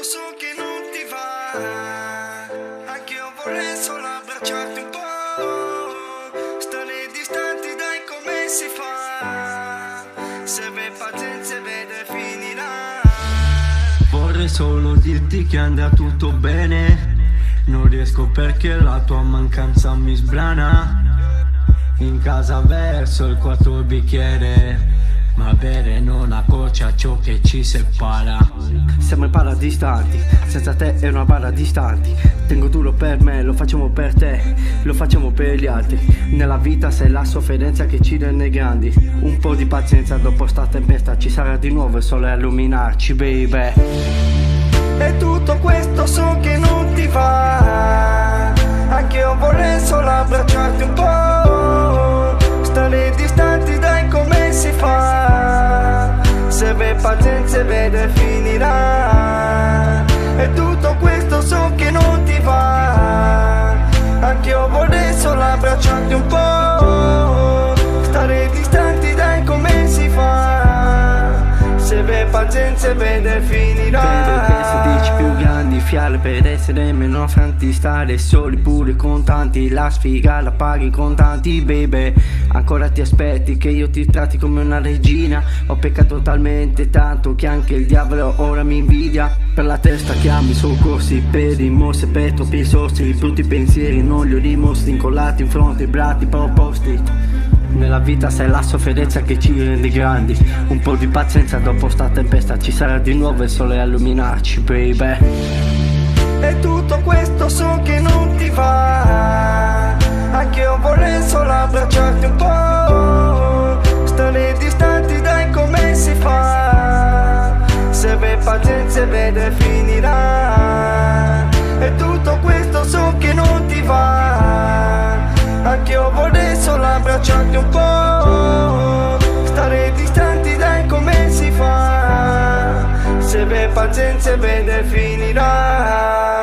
so che non ti va. Anche io vorrei solo abbracciarti un po'. Stare distanti, dai, come si fa? Serve pazienza e vede finirà. Vorrei solo dirti che andrà tutto bene. Non riesco perché la tua mancanza mi sbrana. In casa verso il quarto bicchiere, ma bere non accorcia ciò che ci separa. Siamo in bara distanti, senza te è una bara distanti. Tengo duro per me, lo facciamo per te, lo facciamo per gli altri. Nella vita sei la sofferenza che ci rende grandi. Un po' di pazienza, dopo sta tempesta ci sarà di nuovo il sole a illuminarci, baby. E tutto questo so che non ti va. Anche io vorrei solo abbracciarti un po'. Stare distanti, dai, come si fa? Serve pazienza e vede finirà. E tutto questo so che non ti va. Anche io vorrei solo abbracciarti un po'. Stare distanti, dai, come si fa? Serve pazienza e vede finirà. Più grandi, fiale per essere meno affranti. Stare soli pure contanti. La sfiga la paghi contanti, baby. Ancora ti aspetti che io ti tratti come una regina. Ho peccato talmente tanto che anche il diavolo ora mi invidia. Per la testa chiami soccorsi, per rimorsi, per troppi risorsi. I brutti pensieri non li ho rimossi, incollati in fronte ai bracci proposti. Nella vita sei la sofferenza che ci rende grandi. Un po' di pazienza, dopo sta tempesta ci sarà di nuovo il sole a illuminarci, baby. E tutto questo so che non ti va. Anche io vorrei solo abbracciarti un po'. Stare distanti, dai, come si fa? Serve pazienza e vede finirà. E tutto questo so che non ti va. Anche io vorrei solo abbracciarti un po'. Stare distanti, dai, come si fa? Serve pazienza e vede finirà.